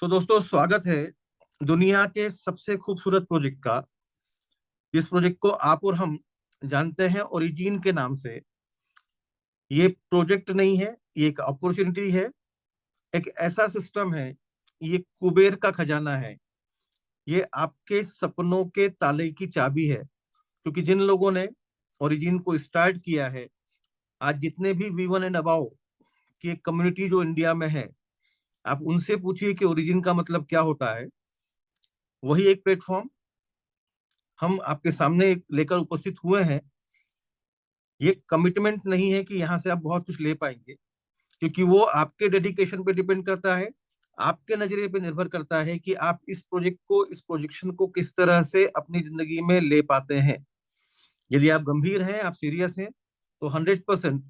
तो दोस्तों स्वागत है दुनिया के सबसे खूबसूरत प्रोजेक्ट का। जिस प्रोजेक्ट को आप और हम जानते हैं ओरिजिन के नाम से। ये प्रोजेक्ट नहीं है, ये एक अपॉर्चुनिटी है। एक ऐसा सिस्टम है, ये कुबेर का खजाना है। ये आपके सपनों के ताले की चाबी है, क्योंकि जिन लोगों ने ओरिजिन को स्टार्ट किया है, आज जितने भी वी1 एंड अबाव की एक कम्युनिटी जो इंडिया में है, आप उनसे पूछिए कि ओरिजिन का मतलब क्या होता है। वही एक प्लेटफॉर्म हम आपके सामने लेकर उपस्थित हुए हैं। ये कमिटमेंट नहीं है कि यहाँ से आप बहुत कुछ ले पाएंगे, क्योंकि वो आपके डेडिकेशन पे डिपेंड करता है। आपके नजरिए पे निर्भर करता है कि आप इस प्रोजेक्शन को किस तरह से अपनी जिंदगी में ले पाते हैं। यदि आप गंभीर हैं, आप सीरियस हैं, तो 100%।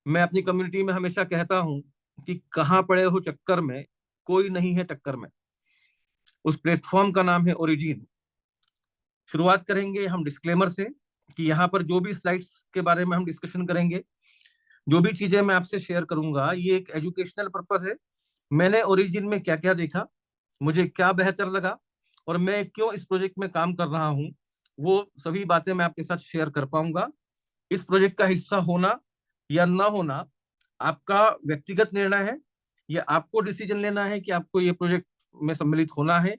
मैं अपनी कम्युनिटी में हमेशा कहता हूं कि कहाँ पड़े हो चक्कर में, कोई नहीं है टक्कर में। उस प्लेटफॉर्म का नाम है ओरिजिन। शुरुआत करेंगे हम डिस्क्लेमर से कि यहाँ पर जो भी स्लाइड्स के बारे में हम डिस्कशन करेंगे, जो भी चीजें मैं आपसे शेयर करूंगा, ये एक एजुकेशनल पर्पस है। मैंने ओरिजिन में क्या क्या देखा, मुझे क्या बेहतर लगा, और मैं क्यों इस प्रोजेक्ट में काम कर रहा हूँ, वो सभी बातें मैं आपके साथ शेयर कर पाऊंगा। इस प्रोजेक्ट का हिस्सा होना या ना होना आपका व्यक्तिगत निर्णय है। या आपको डिसीजन लेना है कि आपको ये प्रोजेक्ट में सम्मिलित होना है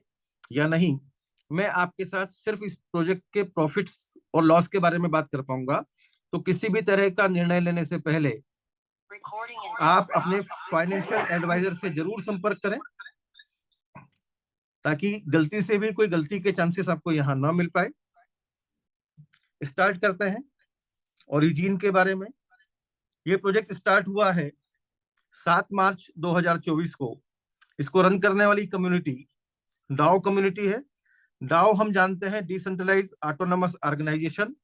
या नहीं। मैं आपके साथ सिर्फ इस प्रोजेक्ट के प्रॉफिट्स और लॉस के बारे में बात कर पाऊंगा। तो किसी भी तरह का निर्णय लेने से पहले आप अपने फाइनेंशियल एडवाइजर से जरूर संपर्क करें, ताकि गलती से भी कोई गलती के चांसेस आपको यहाँ ना मिल पाए। स्टार्ट करते हैं ओरिजिन के बारे में। ये प्रोजेक्ट स्टार्ट हुआ है 7 मार्च 2024 को। इसको रन करने वाली कम्युनिटी डाओ कम्युनिटी है। डाओ हम जानते हैं, डिसेंट्रलाइज ऑटोनमस ऑर्गेनाइजेशन।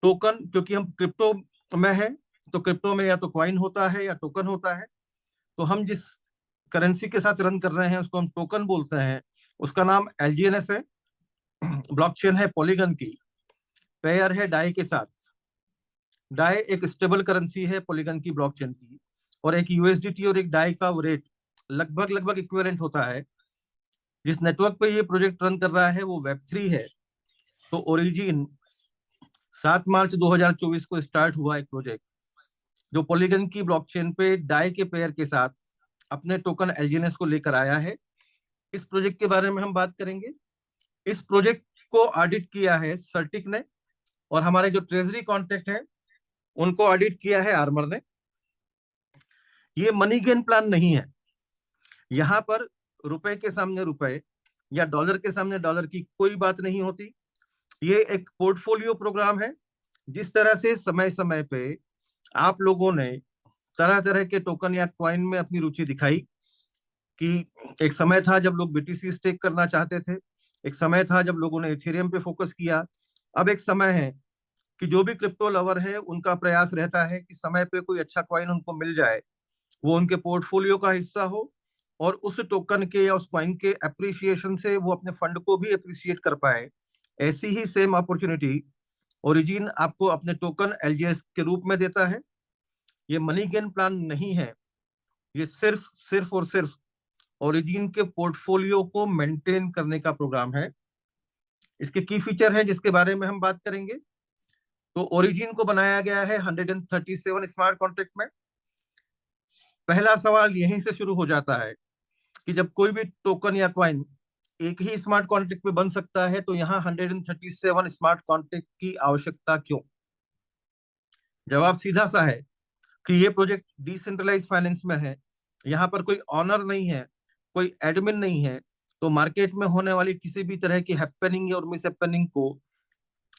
टोकन, क्योंकि हम क्रिप्टो में है, तो क्रिप्टो में या तो क्वाइन होता है या टोकन होता है। तो हम जिस करेंसी के साथ रन कर रहे हैं उसको हम टोकन बोलते हैं। उसका नाम एलजीएनएस है। ब्लॉकचेन है पॉलीगन की। पेयर है डाई के साथ। डाई एक स्टेबल करेंसी है पॉलीगन की ब्लॉकचेन की। और एक यूएसडीटी और एक डाई का रेट लगभग लगभग इक्विवेलेंट होता है। जिस नेटवर्क पे ये प्रोजेक्ट रन कर रहा है वो वेब 3 है। तो ओरिजिन 7 मार्च 2024 को स्टार्ट हुआ एक प्रोजेक्ट, जो पॉलीगन की ब्लॉकचेन पे डाई के पेयर के साथ अपने टोकन एलजीएनएस को लेकर आया है। इस प्रोजेक्ट के बारे में हम बात करेंगे। इस प्रोजेक्ट को ऑडिट किया है सर्टिक ने, और हमारे जो ट्रेजरी कॉन्ट्रैक्ट हैं उनको ऑडिट किया है आर्मर ने। ये मनी गेन प्लान नहीं है। यहाँ पर रुपए के सामने रुपए या डॉलर के सामने डॉलर की कोई बात नहीं होती। ये एक पोर्टफोलियो प्रोग्राम है। जिस तरह से समय समय पे आप लोगों ने तरह तरह के टोकन या क्वाइन में अपनी रुचि दिखाई, कि एक समय था जब लोग बीटीसी स्टेक करना चाहते थे, एक समय था जब लोगों ने इथेरियम पे फोकस किया। अब एक समय है कि जो भी क्रिप्टो लवर है उनका प्रयास रहता है कि समय पे कोई अच्छा कॉइन उनको मिल जाए, वो उनके पोर्टफोलियो का हिस्सा हो, और उस टोकन के या उस कॉइन के अप्रिसिएशन से वो अपने फंड को भी अप्रिसिएट कर पाए। ऐसी ही सेम अपॉर्चुनिटी ओरिजिन आपको अपने टोकन एलजीएस के रूप में देता है। ये मनी गेन प्लान नहीं है। ये सिर्फ सिर्फ और सिर्फ ओरिजिन के पोर्टफोलियो को मेंटेन करने का प्रोग्राम है। इसके की फीचर है जिसके बारे में हम बात करेंगे। तो ओरिजिन को बनाया गया है 137 स्मार्ट कॉन्ट्रैक्ट में। पहला सवाल यहीं से शुरू हो जाता है कि जब कोई भी टोकन या क्वाइन एक ही स्मार्ट कॉन्ट्रैक्ट पे बन सकता है, तो यहाँ 137 स्मार्ट कॉन्ट्रैक्ट की आवश्यकता क्यों? जवाब सीधा सा है कि ये प्रोजेक्ट डिसेंट्रलाइज फाइनेंस में है। यहाँ पर कोई ऑनर नहीं है, कोई एडमिन नहीं है। तो मार्केट में होने वाली किसी भी तरह की हैपनिंग और मिस हैपनिंग को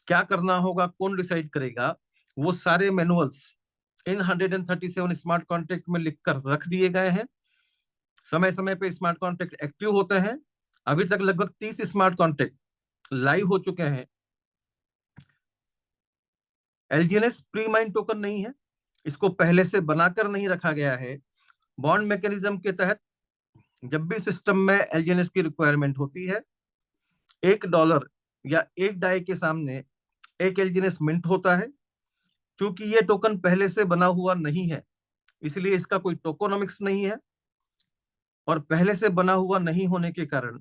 क्या करना होगा, कौन डिसाइड करेगा, वो सारे मैनुअल्स इन 137 स्मार्ट कॉन्ट्रैक्ट में लिखकर रख दिए गए हैं। समय समय पे स्मार्ट कॉन्ट्रैक्ट एक्टिव होते हैं। अभी तक लगभग 30 स्मार्ट कॉन्ट्रैक्ट लाइव हो चुके हैं। एलजीएनएस प्री माइंड टोकन नहीं है, इसको पहले से बनाकर नहीं रखा गया है। बॉन्ड मैकेनिज्म के तहत जब भी सिस्टम में एलजीएनएस की रिक्वायरमेंट होती है, $1 या एक डाई के सामने एक एलजीएनएस मिंट होता है। क्योंकि ये टोकन पहले से बना हुआ नहीं है, इसलिए इसका कोई टोकोनॉमिक्स नहीं है। और पहले से बना हुआ नहीं होने के कारण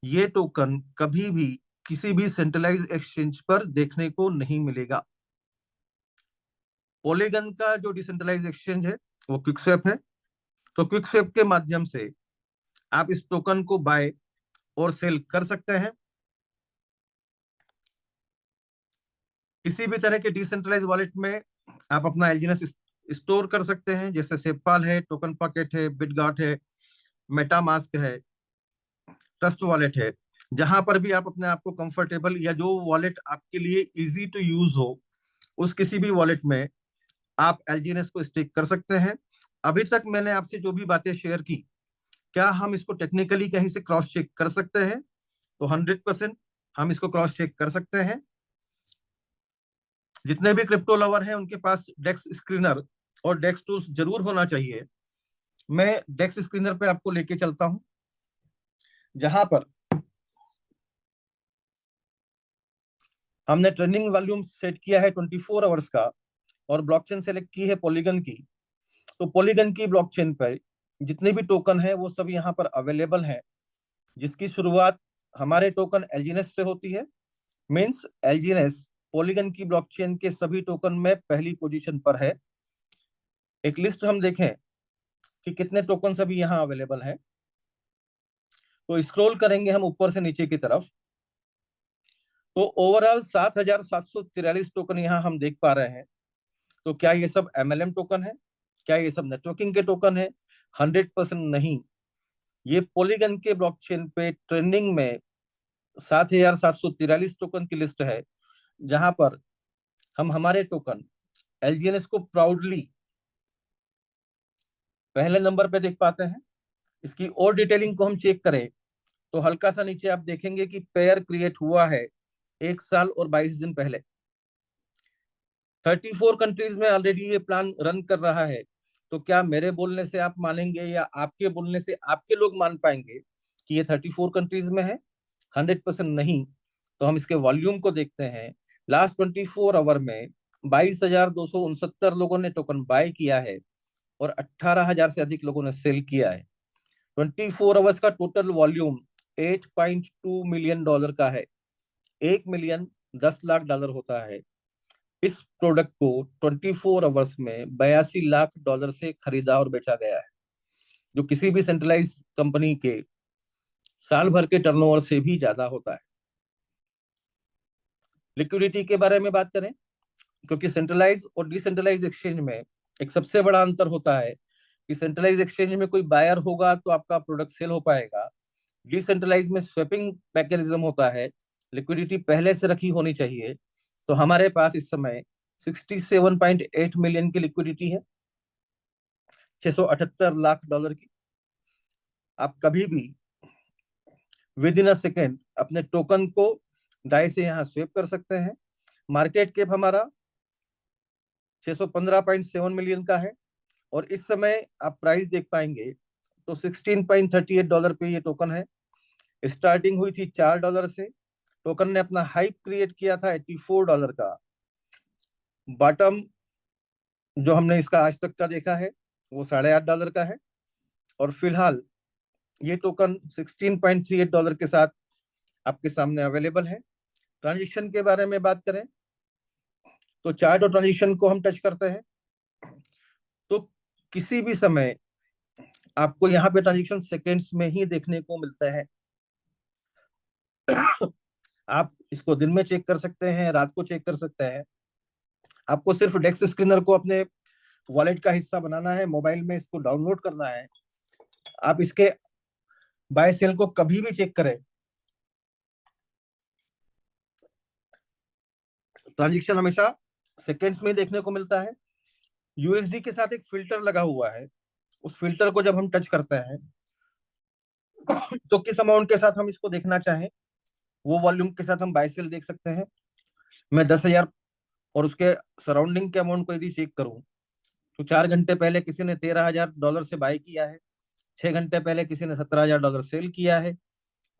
ये टोकन कभी भी किसी भी सेंट्रलाइज एक्सचेंज पर देखने को नहीं मिलेगा। पॉलीगन का जो डिसेंट्रलाइज एक्सचेंज है वो क्विकस्वैप है। तो क्विकस्वैप के माध्यम से आप इस टोकन को बाय और सेल कर सकते हैं। किसी भी तरह के डिसेंट्रलाइज वॉलेट में आप अपना एलजीएनएस स्टोर कर सकते हैं, जैसे सेपपाल है, टोकन पॉकेट है, बिटगाट है, मेटामास्क है, ट्रस्ट वॉलेट है। जहां पर भी आप अपने आप को कंफर्टेबल, या जो वॉलेट आपके लिए इजी टू यूज हो, उस किसी भी वॉलेट में आप एलजीएनएस को स्टेक कर सकते हैं। अभी तक मैंने आपसे जो भी बातें शेयर की, क्या हम इसको टेक्निकली कहीं से क्रॉस चेक कर सकते हैं? तो 100% हम इसको क्रॉस चेक कर सकते हैं। जितने भी क्रिप्टो लवर हैं उनके पास डेक्स स्क्रीनर और डेक्स टूल्स जरूर होना चाहिए। मैं डेक्स स्क्रीनर पे आपको लेके चलता हूं, जहां पर हमने ट्रेंडिंग वॉल्यूम सेट किया है 24 आवर्स का, और ब्लॉकचेन सेलेक्ट की है पॉलीगन की। तो पॉलीगन की ब्लॉकचेन पर जितने भी टोकन है वो सब यहाँ पर अवेलेबल है, जिसकी शुरुआत हमारे टोकन एलजीएनएस से होती है। मींस एलजीएनएस पॉलीगन की ब्लॉकचेन के सभी टोकन में पहली पोजीशन पर है। एक लिस्ट हम देखें कि कितने टोकन अभी यहाँ अवेलेबल है, तो स्क्रॉल करेंगे हम ऊपर से नीचे की तरफ, तो ओवरऑल 7,743 टोकन यहाँ हम देख पा रहे हैं। तो क्या ये सब एमएलएम टोकन है? क्या ये सब नेटवर्किंग के टोकन है? 100% नहीं। ये पॉलीगन के ब्लॉकचेन पे ट्रेंडिंग में 7,743 टोकन की लिस्ट है, जहां पर हम हमारे टोकन एलजीएनएस को प्राउडली पहले नंबर पे देख पाते हैं। इसकी और डिटेलिंग को हम चेक करें तो हल्का सा नीचे आप देखेंगे कि पेयर क्रिएट हुआ है 1 साल और 22 दिन पहले। 34 कंट्रीज में ऑलरेडी ये प्लान रन कर रहा है। तो क्या मेरे बोलने से आप मानेंगे, या आपके बोलने से आपके लोग मान पाएंगे कि ये 34 कंट्रीज में है? 100% नहीं। तो हम इसके वॉल्यूम को देखते हैं। लास्ट 24 आवर में 22,269 लोगों ने टोकन बाय किया है, और 18,000 से अधिक लोगों ने सेल किया है। 24 आवर्स का टोटल वॉल्यूम $8.2 मिलियन का है। 1 मिलियन 10 लाख होता है। इस प्रोडक्ट को 24 आवर्स में $82 लाख से खरीदा और बेचा गया है, जो किसी भी सेंट्रलाइज कंपनी के साल भर के टर्नओवर से भी ज्यादा होता है। लिक्विडिटी के बारे में बात करें, क्योंकि सेंट्रलाइज और डिसेंट्रलाइज एक्सचेंज में एक सबसे बड़ा अंतर होता है कि सेंट्रलाइज एक्सचेंज में कोई बायर होगा तो आपका प्रोडक्ट सेल हो पाएगा। डिसेंट्रलाइज में स्वेपिंग मैकेनिज्म होता है, लिक्विडिटी पहले से रखी होनी चाहिए। तो हमारे पास इस समय 67.8 मिलियन की लिक्विडिटी है, $678 लाख की। आप कभी भी विद इन अ सेकेंड अपने टोकन को डाई से यहाँ स्वेप कर सकते हैं। मार्केट कैप हमारा 615.7 मिलियन का है, और इस समय आप प्राइस देख पाएंगे तो $16.38 पे ये टोकन है। स्टार्टिंग हुई थी $4 से। टोकन ने अपना हाइप क्रिएट किया था $84 का। बॉटम जो हमने इसका आज तक का देखा है वो $8.5 का है, और फिलहाल ये टोकन $16.38 के साथ आपके सामने अवेलेबल है। ट्रांजिशन के बारे में बात करें तो चार्ट और ट्रांजिशन को हम टच करते हैं, तो किसी भी समय आपको यहाँ पे ट्रांजिशन सेकेंड्स में ही देखने को मिलता है। आप इसको दिन में चेक कर सकते हैं, रात को चेक कर सकते हैं। आपको सिर्फ डेक्स स्क्रीनर को अपने वॉलेट का हिस्सा बनाना है, मोबाइल में इसको डाउनलोड करना है। आप इसके बाय सेल को कभी भी चेक करें, ट्रांजेक्शन हमेशा सेकेंड्स में देखने को मिलता है। यूएसडी के साथ एक फिल्टर लगा हुआ है, उस फिल्टर को जब हम टच करते हैं तो किस अमाउंट के साथ हम इसको देखना चाहें वो वॉल्यूम के साथ हम बाय सेल देख सकते हैं। मैं 10,000 और उसके सराउंडिंग के अमाउंट को यदि चेक करूं तो 4 घंटे पहले किसी ने $13,000 से बाय किया है, 6 घंटे पहले किसी ने $17,000 सेल किया है,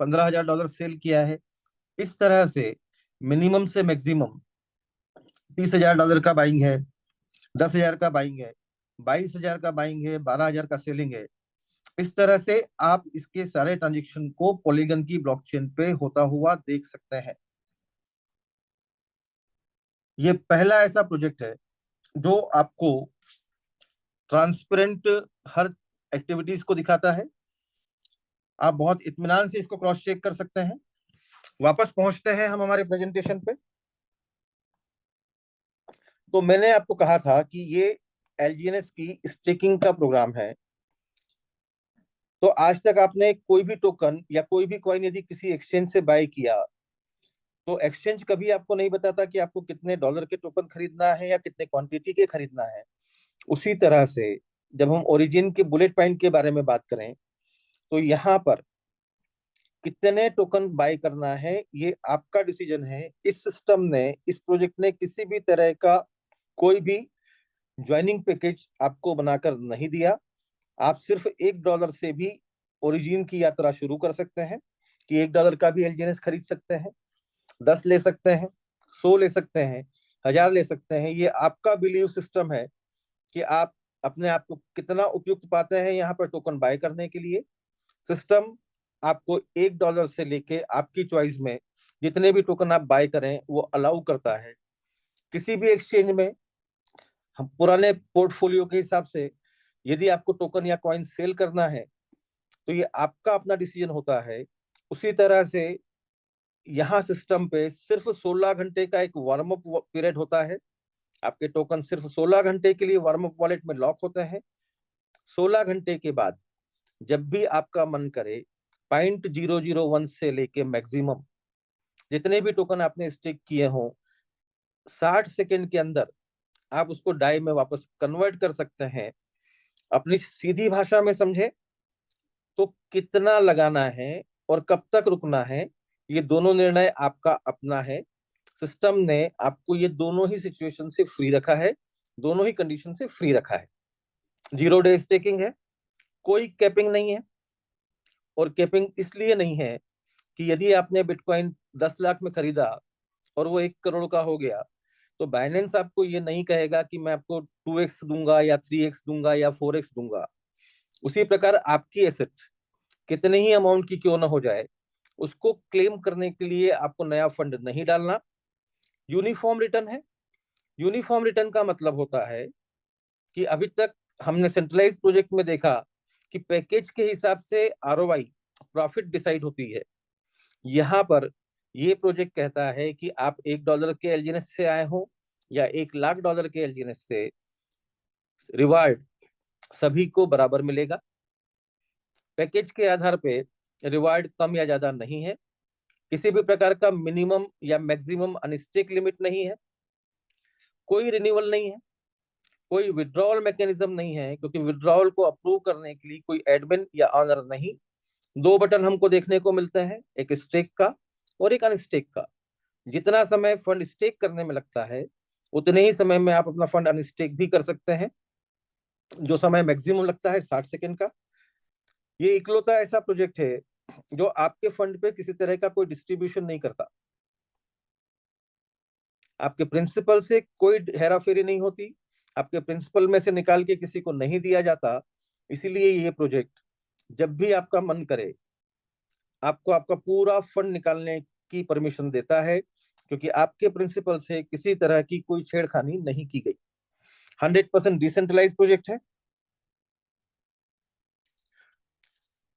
$15,000 सेल किया है। इस तरह से मिनिमम से मैक्सिमम $30,000 का बाइंग है, 10,000 का बाइंग है, 22,000 का बाइंग है, 12,000 का सेलिंग है। इस तरह से आप इसके सारे ट्रांजेक्शन को पॉलीगन की ब्लॉकचेन पे होता हुआ देख सकते हैं। ये पहला ऐसा प्रोजेक्ट है जो आपको ट्रांसपेरेंट हर एक्टिविटीज को दिखाता है। आप बहुत इत्मीनान से इसको क्रॉस चेक कर सकते हैं। वापस पहुंचते हैं हम हमारे प्रेजेंटेशन पे। तो मैंने आपको कहा था कि ये एलजीएनएस की स्टेकिंग का प्रोग्राम है। तो आज तक आपने कोई भी टोकन या कोई भी कॉइन यदि किसी एक्सचेंज से बाय किया, तो एक्सचेंज कभी आपको नहीं बताता कि आपको कितने डॉलर के टोकन खरीदना है या कितने क्वांटिटी के खरीदना है। उसी तरह से जब हम ओरिजिन के बुलेट पॉइंट के बारे में बात करें, तो यहाँ पर कितने टोकन बाय करना है ये आपका डिसीजन है। इस सिस्टम ने, इस प्रोजेक्ट ने किसी भी तरह का कोई भी ज्वाइनिंग पैकेज आपको बनाकर नहीं दिया। आप सिर्फ $1 से भी ओरिजिन की यात्रा शुरू कर सकते हैं कि $1 का भी एलजीएनएस खरीद सकते हैं, 10 ले सकते हैं, 100 ले सकते हैं, 1000 ले सकते हैं। ये आपका बिलीव सिस्टम है कि आप अपने आप को कितना उपयुक्त पाते हैं यहाँ पर टोकन बाय करने के लिए। सिस्टम आपको $1 से लेके आपकी चॉइस में जितने भी टोकन आप बाय करें वो अलाउ करता है। किसी भी एक्सचेंज में हम पुराने पोर्टफोलियो के हिसाब से यदि आपको टोकन या कॉइन सेल करना है, तो ये आपका अपना डिसीजन होता है। उसी तरह से यहाँ सिस्टम पे सिर्फ 16 घंटे का एक वार्म अप पीरियड होता है। आपके टोकन सिर्फ 16 घंटे के लिए वार्म अप वॉलेट में लॉक होते हैं। 16 घंटे के बाद जब भी आपका मन करे, 0.001 से लेके मैक्सिमम जितने भी टोकन आपने स्टेक किए हों, 60 सेकेंड के अंदर आप उसको डाई में वापस कन्वर्ट कर सकते हैं। अपनी सीधी भाषा में समझे तो कितना लगाना है और कब तक रुकना है, ये दोनों निर्णय आपका अपना है। सिस्टम ने आपको ये दोनों ही सिचुएशन से फ्री रखा है, दोनों ही कंडीशन से फ्री रखा है। 0 डे स्टेकिंग है, कोई कैपिंग नहीं है। और कैपिंग इसलिए नहीं है कि यदि आपने बिटकॉइन 10 लाख में खरीदा और वो 1 करोड़ का हो गया, तो बाइनेंस आपको ये नहीं कहेगा कि मैं आपको 2x दूंगा या 3x दूंगा या 4x दूंगा। उसी प्रकार आपकी एसेट कितने ही अमाउंट की क्यों ना हो जाए, उसको क्लेम करने के लिए आपको नया फंड नहीं डालना। यूनिफॉर्म रिटर्न है। यूनिफॉर्म रिटर्न का मतलब होता है कि अभी तक हमने सेंट्रलाइज प्रोजेक्ट में देखा कि पैकेज के हिसाब से आरओआई, प्रॉफिट डिसाइड होती है। यहाँ पर ये प्रोजेक्ट कहता है कि आप $1 के एलजीएनएस से आए हो या $1 लाख के एलजीएनएस से, रिवार्ड सभी को बराबर मिलेगा। पैकेज के आधार पे रिवार्ड कम या ज्यादा नहीं है। किसी भी प्रकार का मिनिमम या मैक्सिमम अनस्टेक लिमिट नहीं है। कोई रिन्यूअल नहीं है। कोई विड्रॉल मैकेनिज्म नहीं है, क्योंकि विड्रॉल को अप्रूव करने के लिए कोई एडमिन या ऑनर नहीं। 2 बटन हमको देखने को मिलते हैं, एक स्टेक का और एक अनस्टेक का। जितना समय फंड स्टेक करने में लगता है, उतने ही समय में आप अपना फंड अनस्टेक भी कर सकते हैं। जो समय मैक्सिमम लगता है 60 सेकेंड का। ये इकलौता ऐसा प्रोजेक्ट है जो आपके फंड पे किसी तरह का कोई डिस्ट्रीब्यूशन नहीं करता। आपके प्रिंसिपल से कोई हेरा फेरी नहीं होती। आपके प्रिंसिपल में से निकाल के किसी को नहीं दिया जाता। इसीलिए ये प्रोजेक्ट जब भी आपका मन करे, आपको आपका पूरा फंड निकालने की परमिशन देता है, क्योंकि आपके प्रिंसिपल से किसी तरह की कोई छेड़खानी नहीं की गई। 100% डिसेंट्रलाइज प्रोजेक्ट है।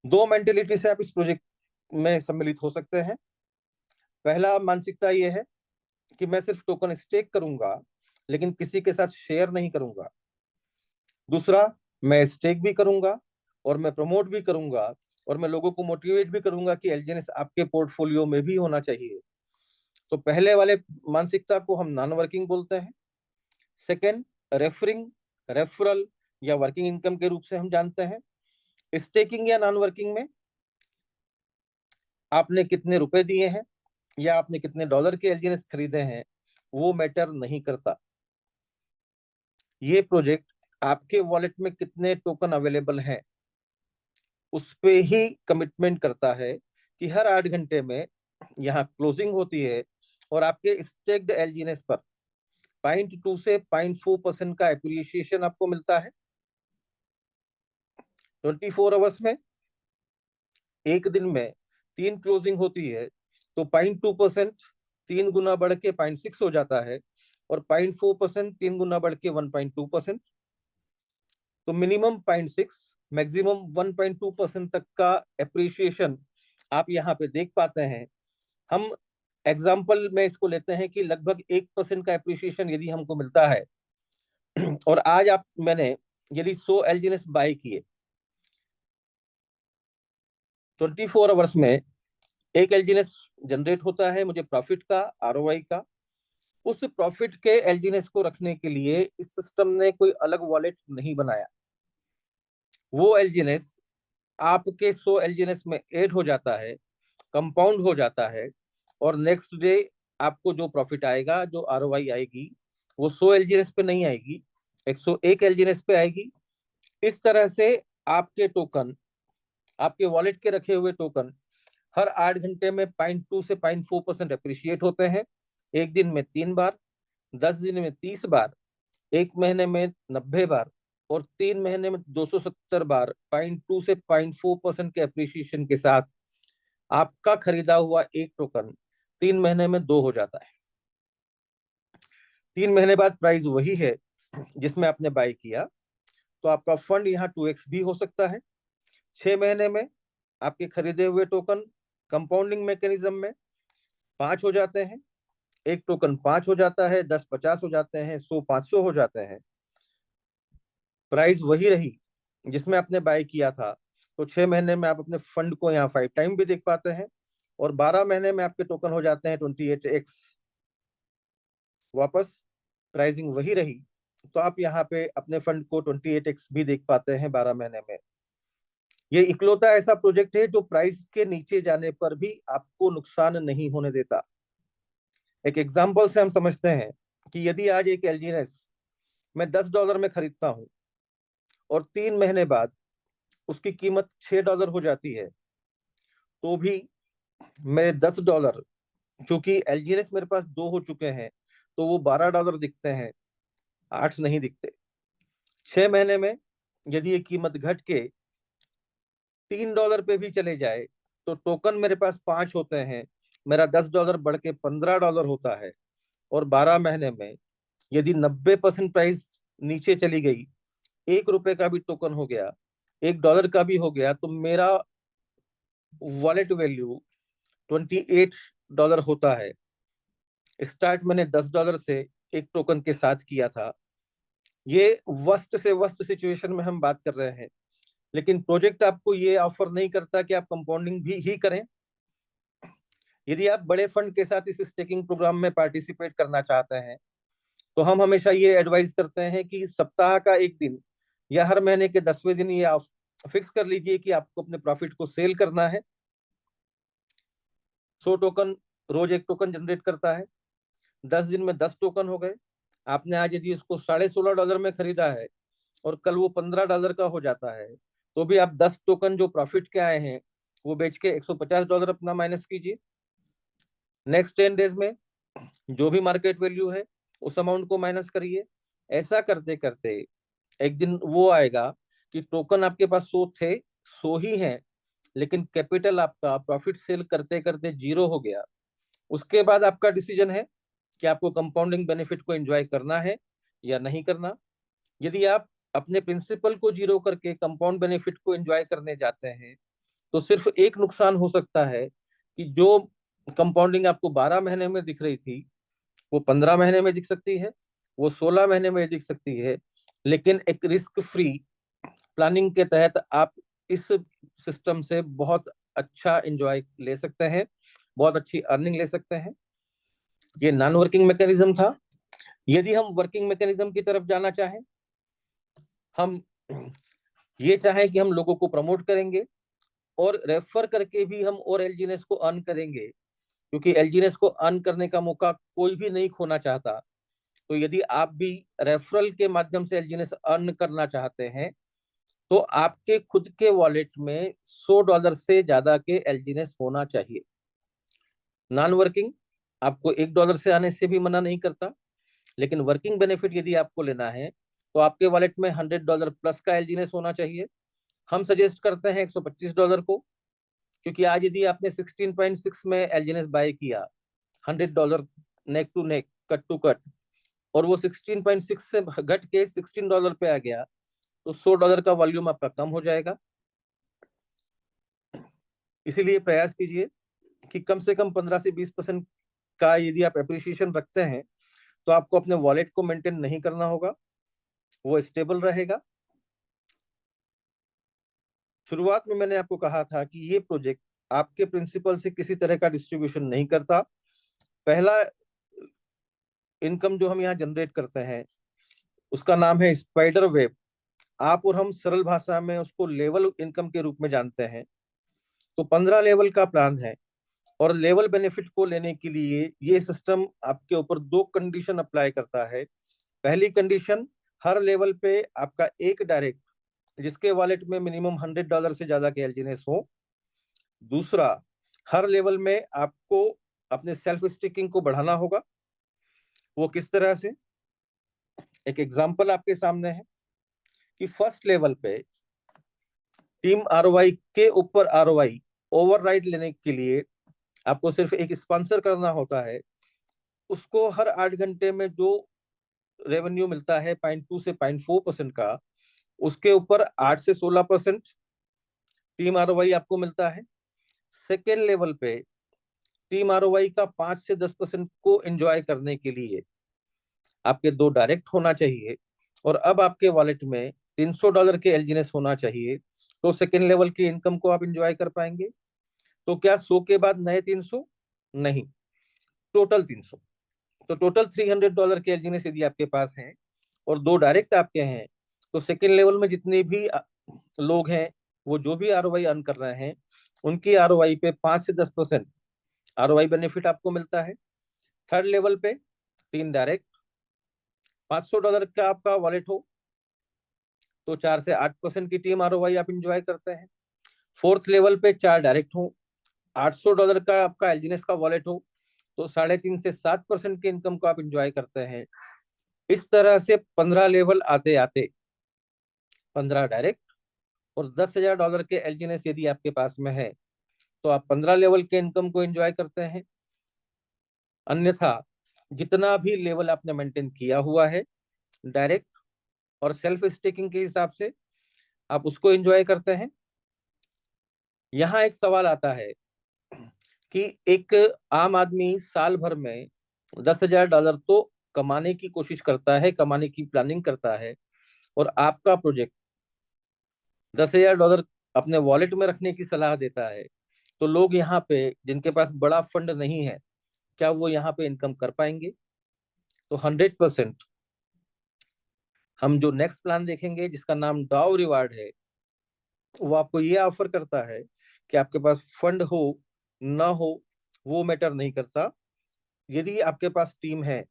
दो मेंटेलिटी से आप इस प्रोजेक्ट में सम्मिलित हो सकते हैं। पहला मानसिकता ये है कि मैं सिर्फ टोकन स्टेक करूंगा, लेकिन किसी के साथ शेयर नहीं करूंगा। दूसरा, मैं स्टेक भी करूंगा और मैं प्रमोट भी करूंगा और मैं लोगों को मोटिवेट भी करूंगा कि एलजीएनएस आपके पोर्टफोलियो में भी होना चाहिए। तो पहले वाले मानसिकता को हम नॉन वर्किंग बोलते हैं। सेकंड, रेफरिंग, रेफरल या वर्किंग इनकम के रूप से हम जानते हैं। स्टेकिंग या नॉन वर्किंग में आपने कितने रुपए दिए हैं या आपने कितने डॉलर के एलजीएनएस खरीदे हैं, वो मैटर नहीं करता। ये प्रोजेक्ट आपके वॉलेट में कितने टोकन अवेलेबल हैं उस पे ही कमिटमेंट करता है कि हर 8 घंटे में यहाँ क्लोजिंग होती है और आपके स्टेक्ड एलजीएनएस पर 0.2 से 0.4% का एप्रिसिएशन आपको मिलता है। 24 आवर्स में, एक दिन में 3 क्लोजिंग होती है, तो 0.2% 3 गुना बढ़ के 0.6 हो जाता है, और 0.4% 3 गुना बढ़ के 1.2%। तो मिनिमम 0.6, मैक्सिमम 1.2% तक का एप्रिसिएशन आप यहाँ पे देख पाते हैं। हम एग्जाम्पल में इसको लेते हैं कि लगभग 1% का एप्रिसिएशन यदि हमको मिलता है, और आज मैंने यदि 100 एलजीएनएस बाय किए, 24 आवर्स में एक एलजीएनएस जनरेट होता है मुझे प्रॉफिट का, आरओआई का। उस प्रॉफिट के एलजीएनएस को रखने के लिए इस सिस्टम ने कोई अलग वॉलेट नहीं बनाया। वो एलजीएनएस आपके 100 एलजीएनएस में ऐड हो जाता है, कंपाउंड हो जाता है, और नेक्स्ट डे आपको जो प्रॉफिट आएगा, जो आरओआई आएगी, वो 100 एलजीएनएस पे नहीं आएगी, 101 एलजीएनएस पे आएगी। इस तरह से आपके टोकन, आपके वॉलेट के रखे हुए टोकन हर 8 घंटे में 0.2 से 0.4% अप्रिशिएट होते हैं। एक दिन में 3 बार, 10 दिन में 30 बार, एक महीने में 90 बार, और 3 महीने में 270 बार 0.2 से 0.4% के अप्रिसिएशन के साथ आपका खरीदा हुआ एक टोकन 3 महीने में 2 हो जाता है। 3 महीने बाद प्राइस वही है जिसमें आपने बाय किया, तो आपका फंड यहाँ 2x भी हो सकता है। 6 महीने में आपके खरीदे हुए टोकन कंपाउंडिंग मैकेनिज्म में 5 हो जाते हैं, एक टोकन 5 हो जाता है, 10 50 हो जाते हैं, 100 500 हो जाते हैं। प्राइस वही रही जिसमें आपने बाय किया था, तो 6 महीने में आप अपने फंड को यहाँ 5 टाइम भी देख पाते हैं, और 12 महीने में आपके टोकन हो जाते हैं 28x वापस। प्राइसिंग वही रही, तो आप यहाँ पे अपने फंड को 28x भी देख पाते हैं 12 महीने में। ये इकलौता ऐसा प्रोजेक्ट है जो प्राइस के नीचे जाने पर भी आपको नुकसान नहीं होने देता। एक एग्जाम्पल से हम समझते हैं कि यदि आज एक एलजीएनएस मैं $10 में खरीदता हूं, और 3 महीने बाद उसकी कीमत $6 हो जाती है, तो भी मेरे $10, चूंकि एलजीएनएस मेरे पास 2 हो चुके हैं, तो वो $12 दिखते हैं, 8 नहीं दिखते। 6 महीने में यदि ये कीमत घट के $3 पे भी चले जाए, तो टोकन मेरे पास 5 होते हैं, मेरा $10 बढ़ के $15 होता है, और 12 महीने में यदि 90% प्राइस नीचे चली गई, ₹1 का भी टोकन हो गया, $1 का भी हो गया, तो मेरा वॉलेट वैल्यू $28 होता है। स्टार्ट मैंने $10 से एक टोकन के साथ किया था। ये वर्स्ट से वर्स्ट सिचुएशन में हम बात कर रहे हैं, लेकिन प्रोजेक्ट आपको ये ऑफर नहीं करता कि आप कंपाउंडिंग भी ही करें। यदि आप बड़े फंड के साथ इस स्टेकिंग प्रोग्राम में पार्टिसिपेट करना चाहते हैं, तो हम हमेशा ये एडवाइस करते हैं कि सप्ताह का एक दिन या हर महीने के 10वें दिन ये आप फिक्स कर लीजिए कि आपको अपने प्रॉफिट को सेल करना है। 100 टोकन रोज एक टोकन जनरेट करता है, 10 दिन में 10 टोकन हो गए। आपने आज यदि इसको $16.5 में खरीदा है, और कल वो $15 का हो जाता है, तो भी आप 10 टोकन जो प्रॉफिट के आए हैं वो बेच के $150 अपना माइनस कीजिए। नेक्स्ट 10 डेज में जो भी मार्केट वैल्यू है उस अमाउंट को माइनस करिए। ऐसा करते करते एक दिन वो आएगा कि टोकन आपके पास 100 थे, 100 ही हैं, लेकिन कैपिटल आपका प्रॉफिट सेल करते करते 0 हो गया। उसके बाद आपका डिसीजन है कि आपको कंपाउंडिंग बेनिफिट को एंजॉय करना है या नहीं करना। यदि आप अपने प्रिंसिपल को 0 करके कंपाउंड बेनिफिट को एंजॉय करने जाते हैं, तो सिर्फ एक नुकसान हो सकता है कि जो कंपाउंडिंग आपको 12 महीने में दिख रही थी, वो 15 महीने में दिख सकती है, वो 16 महीने में दिख सकती है। लेकिन एक रिस्क फ्री प्लानिंग के तहत आप इस सिस्टम से बहुत अच्छा एंजॉय ले सकते हैं, बहुत अच्छी अर्निंग ले सकते हैं। ये नॉन वर्किंग मैकेनिज्म था। यदि हम वर्किंग मैकेनिज्म की तरफ जाना चाहें, हम ये चाहें कि हम लोगों को प्रमोट करेंगे और रेफर करके भी हम और एलजीएनएस को अर्न करेंगे, क्योंकि एलजीएनएस को अर्न करने का मौका कोई भी नहीं खोना चाहता। तो यदि आप भी रेफरल के माध्यम से एलजीएनएस अर्न करना चाहते हैं, तो आपके खुद के वॉलेट में $100 से ज्यादा के एलजीएनएस होना चाहिए। नॉन वर्किंग आपको $1 से आने से भी मना नहीं करता, लेकिन वर्किंग बेनिफिट यदि आपको लेना है, तो आपके वॉलेट में $100 प्लस का एलजीएनएस होना चाहिए। हम सजेस्ट करते हैं $125 को, क्योंकि आज यदि आपने 16.6 में एलजीएनएस बाय किया, $100 neck to neck, cut to cut, और वो 16.6 से घट के $16 पे आ गया, तो $100 का वॉल्यूम आपका कम हो जाएगा। इसीलिए प्रयास कीजिए कि कम से कम 15 से 20% का यदि आप एप्रिसिएशन रखते हैं, तो आपको अपने वॉलेट को मेंटेन नहीं करना होगा, वो स्टेबल रहेगा। शुरुआत में मैंने आपको कहा था कि ये प्रोजेक्ट आपके प्रिंसिपल से किसी तरह का डिस्ट्रीब्यूशन नहीं करता। पहला इनकम जो हम यहाँ जनरेट करते हैं उसका नाम है स्पाइडर वेब। आप और हम सरल भाषा में उसको लेवल इनकम के रूप में जानते हैं। तो 15 लेवल का प्लान है, और लेवल बेनिफिट को लेने के लिए ये सिस्टम आपके ऊपर 2 कंडीशन अप्लाई करता है। पहली कंडीशन, हर लेवल पे आपका एक डायरेक्ट जिसके वॉलेट में मिनिमम $100 से ज्यादा के एलजीएनएस हो। दूसरा, हर लेवल में आपको अपने सेल्फ स्टेकिंग को बढ़ाना होगा। वो किस तरह से? एक एग्जांपल आपके सामने है कि फर्स्ट लेवल पे टीम आरओआई के ऊपर आरओआई ओवरराइड लेने के लिए आपको सिर्फ एक स्पॉन्सर करना होता है। उसको हर 8 घंटे में जो रेवेन्यू मिलता है 0.2 से 0.4% का, उसके ऊपर 8 से 16% टीम आरओआई आपको मिलता है। सेकेंड लेवल पे टीम आरओआई का 5 से 10% को एंजॉय करने के लिए आपके 2 डायरेक्ट होना चाहिए, और अब आपके वॉलेट में $300 के एलजीएनएस होना चाहिए, तो सेकेंड लेवल की इनकम को आप एंजॉय कर पाएंगे। तो क्या 100 के बाद नए 300? नहीं, टोटल 300। तो टोटल $300 के एलजीएनएस यदि आपके पास हैं और 2 डायरेक्ट आपके हैं, तो सेकेंड लेवल में जितने भी लोग हैं, वो जो भी आरओआई अर्न कर रहे हैं, उनकी आरओआई पे 5 से 10% आरओआई बेनिफिट आपको मिलता है। थर्ड लेवल पे 3 डायरेक्ट, $500 का आपका वॉलेट हो तो 4 से 8% की टीम आरओआई आप इंजॉय करते हैं। फोर्थ लेवल पे 4 डायरेक्ट हो, $800 का आपका एलजीएनएस का वॉलेट हो, तो 3.5 से 7% की इनकम को आप इंजॉय करते हैं। इस तरह से 15 लेवल आते आते 15 डायरेक्ट और $10,000 के एलजीएनएस यदि आपके पास में है, तो आप 15 लेवल के इनकम को एंजॉय करते हैं। अन्यथा जितना भी लेवल आपने मेंटेन किया हुआ है डायरेक्ट और सेल्फ स्टेकिंग के हिसाब से, आप उसको एंजॉय करते हैं। यहाँ एक सवाल आता है कि एक आम आदमी साल भर में $10,000 तो कमाने की कोशिश करता है, कमाने की प्लानिंग करता है, और आपका प्रोजेक्ट $10,000 अपने वॉलेट में रखने की सलाह देता है, तो लोग यहाँ पे जिनके पास बड़ा फंड नहीं है, क्या वो यहाँ पे इनकम कर पाएंगे? तो 100% हम जो नेक्स्ट प्लान देखेंगे जिसका नाम डाउ रिवार्ड है, वो आपको ये ऑफर करता है कि आपके पास फंड हो ना हो वो मैटर नहीं करता। यदि आपके पास टीम है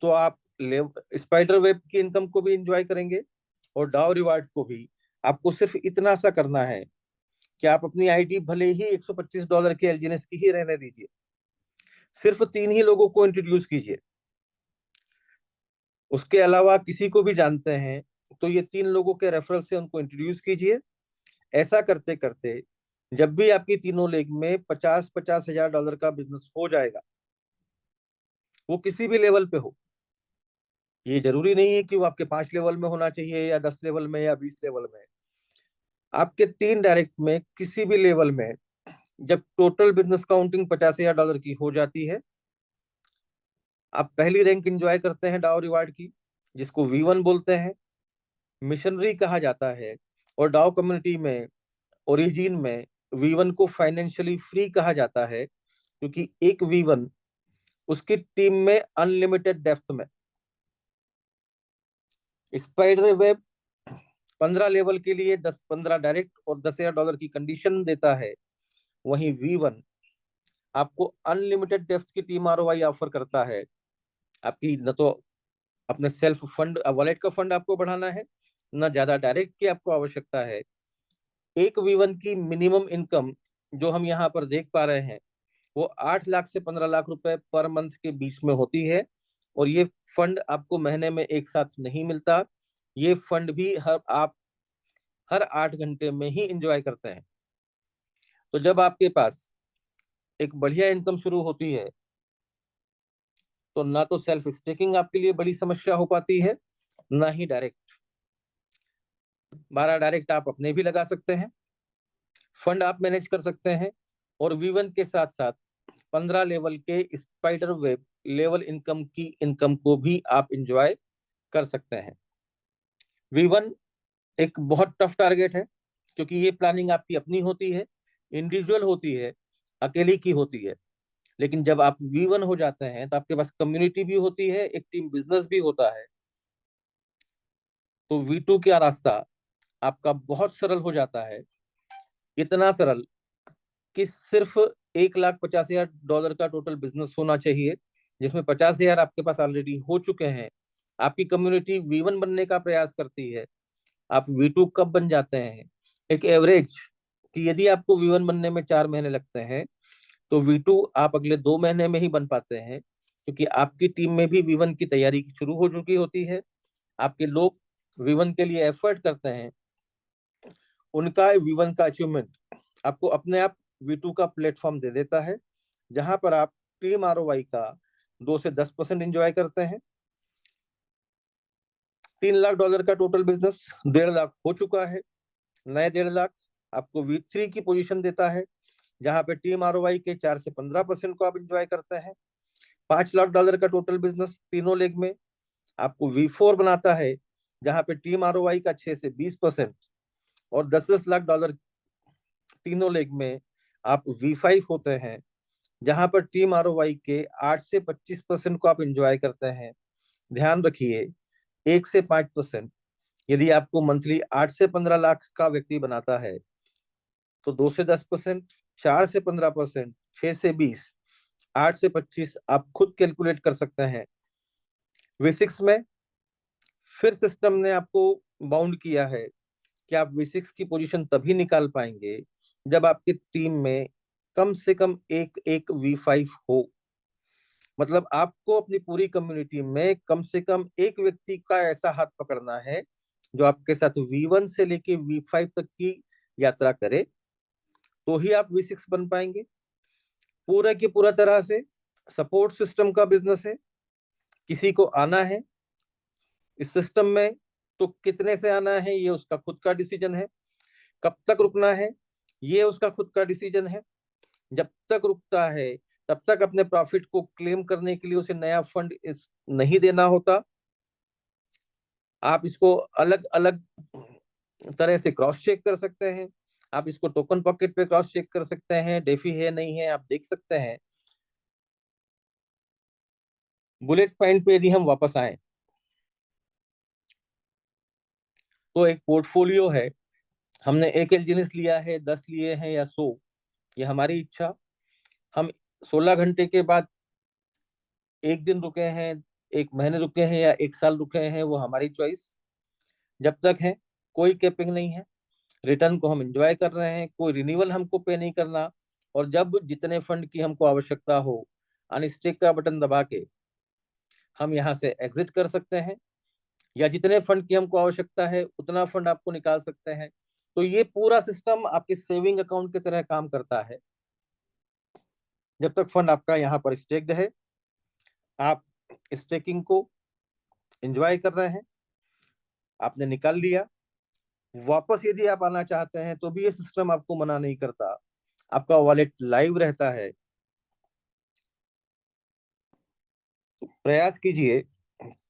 तो आप स्पाइडर वेब की इनकम को भी इंजॉय करेंगे और डाउ रिवार्ड को भी। आपको सिर्फ इतना सा करना है कि आप अपनी आईडी भले ही $125 के एलजीएनएस की ही रहने दीजिए, सिर्फ 3 ही लोगों को इंट्रोड्यूस कीजिए। उसके अलावा किसी को भी जानते हैं तो ये 3 लोगों के रेफरल से उनको इंट्रोड्यूस कीजिए। ऐसा करते करते जब भी आपकी तीनों लेग में 50-50 हजार डॉलर का बिजनेस हो जाएगा, वो किसी भी लेवल पे हो, ये जरूरी नहीं है कि वो आपके 5 लेवल में होना चाहिए या 10 लेवल में या 20 लेवल में, आपके 3 डायरेक्ट में किसी भी लेवल में जब टोटल बिजनेस काउंटिंग $50,000 की हो जाती है, आप पहली रैंक एंजॉय करते हैं डाउ रिवार्ड की, जिसको V1 बोलते हैं, मिशनरी कहा जाता है। और डाउ कम्युनिटी में, ओरिजिन में, V1 को फाइनेंशियली फ्री कहा जाता है, क्योंकि एक V1 उसकी टीम में अनलिमिटेड डेप्थ में। स्पाइडर वेब 15 लेवल के लिए 10-15 डायरेक्ट और $10,000 की कंडीशन देता है, वहीं V1 आपको अनलिमिटेड डेप्थ की टीम आरओआई ऑफर करता है। आपकी न तो अपने सेल्फ फंड वॉलेट का फंड आपको बढ़ाना है, न ज्यादा डायरेक्ट की आपको आवश्यकता है। एक V1 की मिनिमम इनकम जो हम यहाँ पर देख पा रहे हैं, वो 8 लाख से 15 लाख रुपए पर मंथ के बीच में होती है। और ये फंड आपको महीने में एक साथ नहीं मिलता। ये फंड भी हर आप हर 8 घंटे में ही एंजॉय करते हैं। तो जब आपके पास एक बढ़िया इनकम शुरू होती है, तो ना तो सेल्फ स्टेकिंग आपके लिए बड़ी समस्या हो पाती है, ना ही डायरेक्ट। 12 डायरेक्ट आप अपने भी लगा सकते हैं, फंड आप मैनेज कर सकते हैं, और V1 के साथ साथ 15 लेवल के स्पाइडर वेब लेवल इनकम को भी आप इंजॉय कर सकते हैं। V1 एक बहुत टफ टारगेट है, क्योंकि ये प्लानिंग आपकी अपनी होती है, इंडिविजुअल होती है, अकेली की होती है। लेकिन जब आप V1 हो जाते हैं तो आपके पास कम्युनिटी भी होती है, एक टीम बिजनेस भी होता है। तो V2 का रास्ता आपका बहुत सरल हो जाता है, इतना सरल कि सिर्फ $1,50,000 का टोटल बिजनेस होना चाहिए, जिसमें 50,000 आपके पास ऑलरेडी हो चुके हैं। आपकी कम्युनिटी V1 बनने का प्रयास करती है। आप V2 कब बन जाते हैं, एक एवरेज कि यदि आपको V1 बनने में 4 महीने लगते हैं, तो V2 आप अगले 2 महीने में ही बन पाते हैं, क्योंकि आपकी टीम में भी V1 की तैयारी शुरू हो चुकी होती है। आपके लोग V1 के लिए एफर्ट करते हैं, उनका V1 का अचीवमेंट आपको अपने आप V2 का प्लेटफॉर्म दे देता है, जहां पर आप टीम ROI का 2 से 10% इंजॉय करते हैं। $3 लाख का टोटल बिजनेस 1.5 लाख हो चुका है। नए 1.5 लाख आपको V3 की पोजीशन देता है, जहां पे टीम ROI के 4 से 15% को आप इंजॉय करते हैं। $5 लाख का टोटल बिजनेस तीनों लेग में आपको V4 बनाता है, जहां पे टीम ROI का 6 से 20% और $10 तीनों लेग में आप V5 होते हैं, जहां पर टीम ROI के 8 से 25% को आप इंजॉय करते हैं। ध्यान रखिए, 1 से 5% यदि आपको मंथली 8 से 15 लाख का व्यक्ति बनाता है, तो 2 से 10%, 4 से 15%, 6 से 20, 8 से 25 आप खुद कैलकुलेट कर सकते हैं। V6 में फिर सिस्टम ने आपको बाउंड किया है कि आप V6 की पोजीशन तभी निकाल पाएंगे जब आपकी टीम में कम से कम एक एक V5 हो। मतलब आपको अपनी पूरी कम्युनिटी में कम से कम एक व्यक्ति का ऐसा हाथ पकड़ना है जो आपके साथ V1 से लेके V5 तक की यात्रा करे, तो ही आप V6 बन पाएंगे। पूरा की पूरा तरह से सपोर्ट सिस्टम का बिजनेस है। किसी को आना है इस सिस्टम में, तो कितने से आना है ये उसका खुद का डिसीजन है। कब तक रुकना है ये उसका खुद का डिसीजन है। जब तक रुकता है तब तक अपने प्रॉफिट को क्लेम करने के लिए उसे नया फंड नहीं देना होता। आप इसको अलग अलग तरह से क्रॉस चेक कर सकते हैं। आप इसको टोकन पॉकेट पे क्रॉस चेक कर सकते हैं, डेफी है नहीं है आप देख सकते हैं। बुलेट पॉइंट पे यदि हम वापस आए, तो एक पोर्टफोलियो है। हमने एक एलजीनिस लिया है, 10 लिए हैं या 100, ये हमारी इच्छा। हम 16 घंटे के बाद एक दिन रुके हैं, 1 महीने रुके हैं, या 1 साल रुके हैं, वो हमारी चॉइस। जब तक है कोई कैपिंग नहीं है, रिटर्न को हम एंजॉय कर रहे हैं, कोई रिन्यूअल हमको पे नहीं करना। और जब जितने फंड की हमको आवश्यकता हो, अनस्टेक का बटन दबा के हम यहाँ से एग्जिट कर सकते हैं, या जितने फंड की हमको आवश्यकता है उतना फंड आपको निकाल सकते हैं। तो ये पूरा सिस्टम आपके सेविंग अकाउंट की तरह काम करता है। जब तक फंड आपका यहाँ पर स्टेक्ड है, आप स्टेकिंग को एंजॉय कर रहे हैं, आपने निकाल लिया। वापस यदि आप आना चाहते हैं तो भी ये सिस्टम आपको मना नहीं करता, आपका वॉलेट लाइव रहता है। प्रयास कीजिए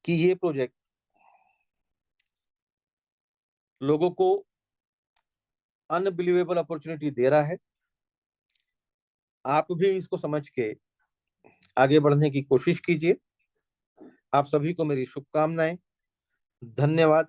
कि ये प्रोजेक्ट लोगों को अनबिलीवेबल अपॉर्चुनिटी दे रहा है। आप भी इसको समझ के आगे बढ़ने की कोशिश कीजिए। आप सभी को मेरी शुभकामनाएं। धन्यवाद।